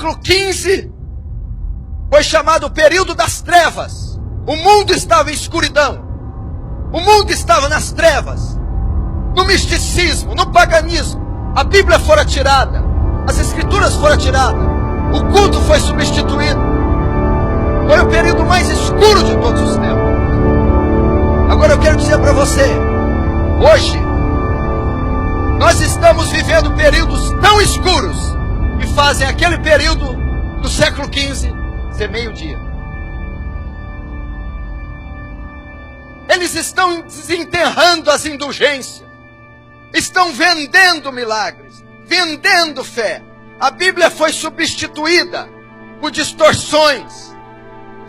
século XV foi chamado o período das trevas. O mundo estava em escuridão. O mundo estava nas trevas, no misticismo, no paganismo. A Bíblia fora tirada, as Escrituras foram tiradas, o culto foi substituído. Foi o período mais escuro de todos os tempos. Agora eu quero dizer para você, hoje, nós estamos vivendo períodos tão escuros que fazem aquele período do século XV ser meio-dia. Eles estão desenterrando as indulgências, estão vendendo milagres, vendendo fé. A Bíblia foi substituída por distorções,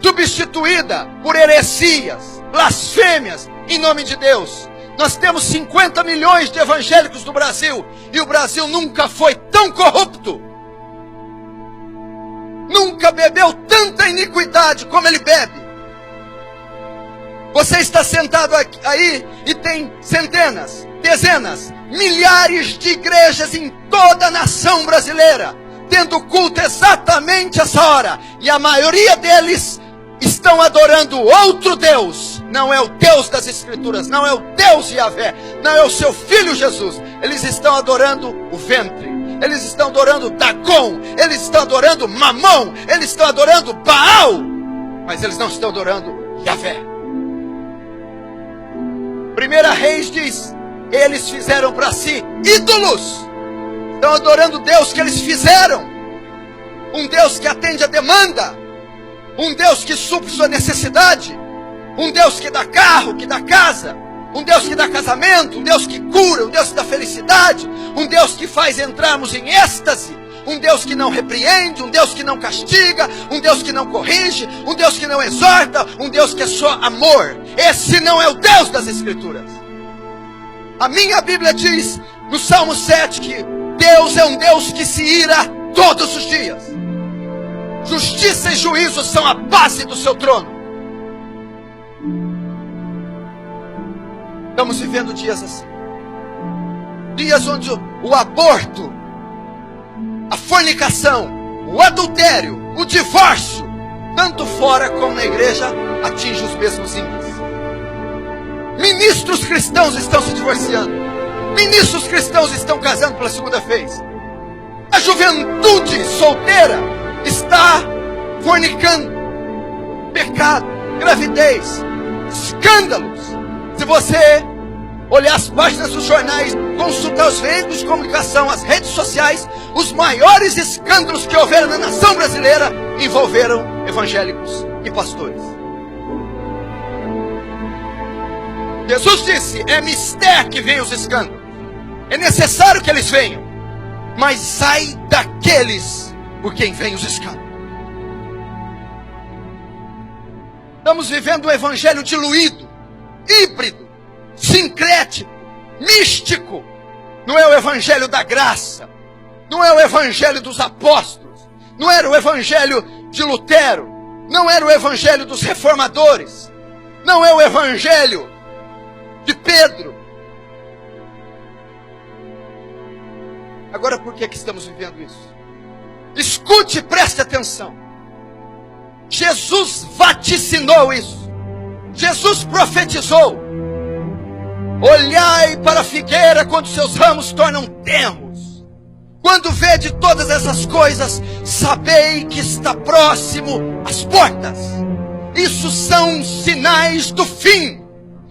substituída por heresias, blasfêmias em nome de Deus. Nós temos 50 milhões de evangélicos no Brasil, e o Brasil nunca foi tão corrupto, nunca bebeu tanta iniquidade como ele bebe. Você está sentado aí e tem centenas, dezenas, milhares de igrejas em toda a nação brasileira, tendo culto exatamente essa hora, e a maioria deles estão adorando outro Deus. Não é o Deus das Escrituras, não é o Deus Yahvé, não é o seu Filho Jesus. Eles estão adorando o ventre, eles estão adorando Dagon, eles estão adorando Mamon, eles estão adorando Baal, mas eles não estão adorando Yahvé. 1 Reis diz: eles fizeram para si ídolos, estão adorando Deus que eles fizeram, um Deus que atende a demanda, um Deus que supre sua necessidade, um Deus que dá carro, que dá casa, um Deus que dá casamento, um Deus que cura, um Deus que dá felicidade, um Deus que faz entrarmos em êxtase, um Deus que não repreende, um Deus que não castiga, um Deus que não corrige, um Deus que não exorta, um Deus que é só amor. Esse não é o Deus das Escrituras. A minha Bíblia diz no Salmo 7 que Deus é um Deus que se ira todos os dias. Justiça e juízo são a base do seu trono. Estamos vivendo dias assim, dias onde o aborto, a fornicação, o adultério, o divórcio, tanto fora como na igreja, atinge os mesmos índices. Ministros cristãos estão se divorciando, ministros cristãos estão casando pela segunda vez, a juventude solteira está fornicando, pecado, gravidez, escândalos. Se você olhar as páginas dos jornais, consultar os veículos de comunicação, as redes sociais, os maiores escândalos que houveram na nação brasileira envolveram evangélicos e pastores. Jesus disse: é mister que vem os escândalos, é necessário que eles venham, mas ai daqueles por quem vem os escândalos. Estamos vivendo um evangelho diluído, híbrido, sincrético, místico. Não é o evangelho da graça, não é o evangelho dos apóstolos, não era o evangelho de Lutero, não era o evangelho dos reformadores, não é o evangelho de Pedro. Agora, por que estamos vivendo isso? Escute e preste atenção. Jesus vaticinou isso, Jesus profetizou: olhai para a figueira quando seus ramos tornam tenros. Quando vede todas essas coisas, sabei que está próximo às portas. Isso são sinais do fim.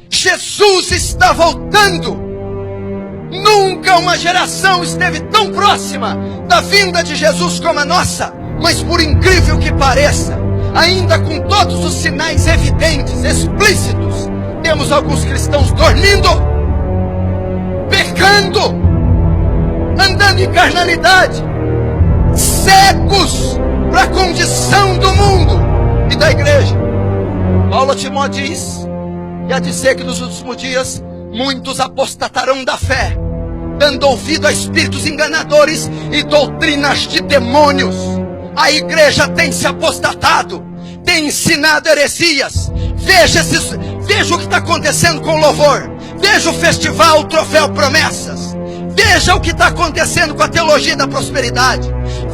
Jesus está voltando. Nunca uma geração esteve tão próxima da vinda de Jesus como a nossa. Mas por incrível que pareça, ainda com todos os sinais evidentes, explícitos, temos alguns cristãos dormindo, pecando, andando em carnalidade, cegos para a condição do mundo e da igreja. Paulo a Timóteo diz que há de ser que nos últimos dias muitos apostatarão da fé, dando ouvido a espíritos enganadores e doutrinas de demônios. A igreja tem se apostatado, tem ensinado heresias. Veja o que está acontecendo com o louvor. Veja o festival, o troféu promessas. Veja o que está acontecendo com a teologia da prosperidade.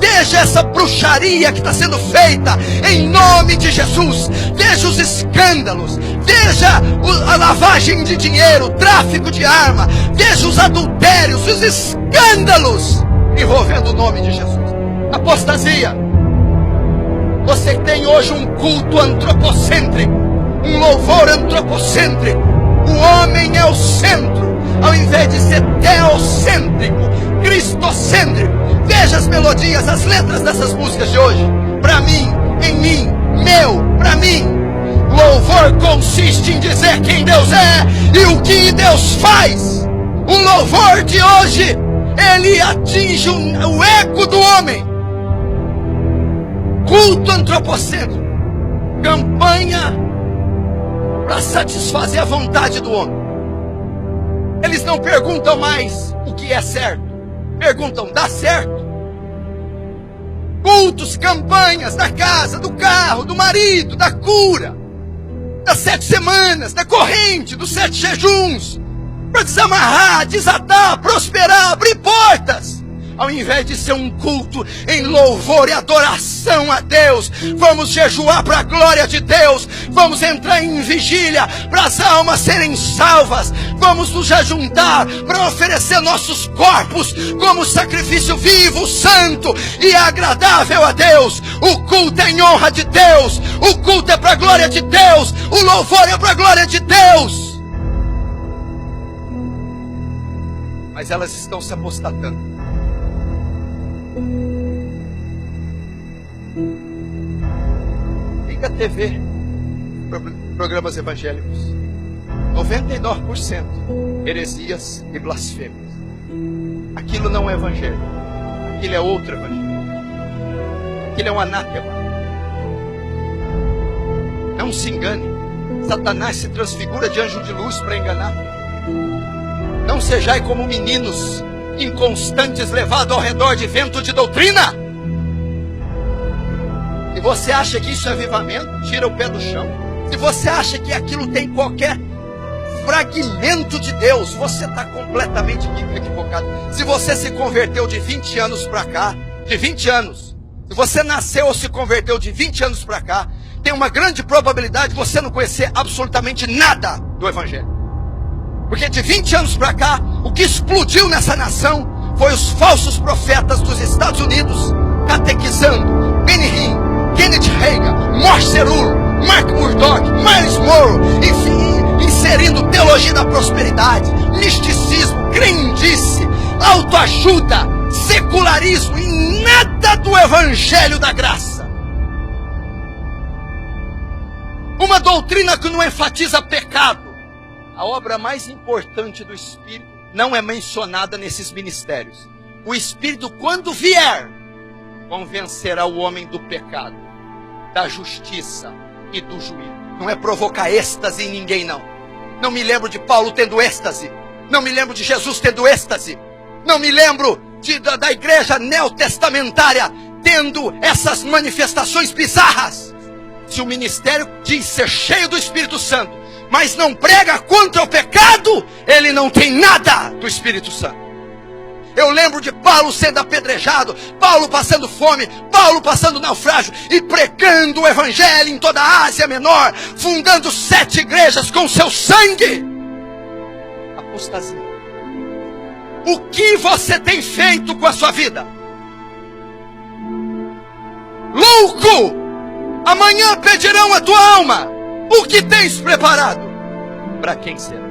Veja essa bruxaria que está sendo feita em nome de Jesus. Veja os escândalos. Veja a lavagem de dinheiro, o tráfico de arma. Veja os adultérios, os escândalos envolvendo o nome de Jesus. Apostasia. Você tem hoje um culto antropocêntrico, um louvor antropocêntrico. O homem é o centro, ao invés de ser teocêntrico, cristocêntrico. Veja as melodias, as letras dessas músicas de hoje. Para mim, em mim, meu, para mim. Louvor consiste em dizer quem Deus é e o que Deus faz. O louvor de hoje, ele atinge o ego do homem. Culto antropocêntrico, campanha para satisfazer a vontade do homem. Eles não perguntam mais o que é certo, perguntam: dá certo? Cultos, campanhas da casa, do carro, do marido, da cura, das 7 semanas, da corrente, dos 7 jejuns, para desamarrar, desatar, prosperar, abrir portas. Ao invés de ser um culto em louvor e adoração a Deus, vamos jejuar para a glória de Deus, vamos entrar em vigília para as almas serem salvas, vamos nos ajuntar para oferecer nossos corpos como sacrifício vivo, santo e agradável a Deus. O culto é em honra de Deus, o culto é para a glória de Deus, o louvor é para a glória de Deus. Mas elas estão se apostatando. Liga a TV, programas evangélicos, 99% heresias e blasfêmias. Aquilo não é evangelho, aquilo é outro evangelho, aquilo é um anátema. Não se engane, Satanás se transfigura de anjo de luz para enganar. Não sejai como meninos inconstantes, levados ao redor de vento de doutrina. Se você acha que isso é avivamento, tira o pé do chão. Se você acha que aquilo tem qualquer fragmento de Deus, você está completamente equivocado. Se você se converteu de 20 anos para cá, de 20 anos, se você nasceu ou se converteu de 20 anos para cá, tem uma grande probabilidade de você não conhecer absolutamente nada do Evangelho. Porque de 20 anos para cá, o que explodiu nessa nação foi os falsos profetas dos Estados Unidos catequizando Benny Hinn, Kenneth Hagin, Morse Cerullo, Mark Murdock, Miles Monroe, enfim, inserindo teologia da prosperidade, misticismo, crendice, autoajuda, secularismo e nada do evangelho da graça. Uma doutrina que não enfatiza pecado. A obra mais importante do Espírito não é mencionada nesses ministérios. O Espírito, quando vier, convencerá o homem do pecado, da justiça e do juízo. Não é provocar êxtase em ninguém, não. Não me lembro de Paulo tendo êxtase. Não me lembro de Jesus tendo êxtase. Não me lembro da igreja neotestamentária tendo essas manifestações bizarras. Se o ministério diz ser cheio do Espírito Santo, mas não prega contra o pecado, ele não tem nada do Espírito Santo. Eu lembro de Paulo sendo apedrejado, Paulo passando fome, Paulo passando naufrágio e pregando o evangelho em toda a Ásia Menor, fundando 7 igrejas com seu sangue. Apostasia. O que você tem feito com a sua vida? Louco! Amanhã pedirão a tua alma. O que tens preparado? Para quem será?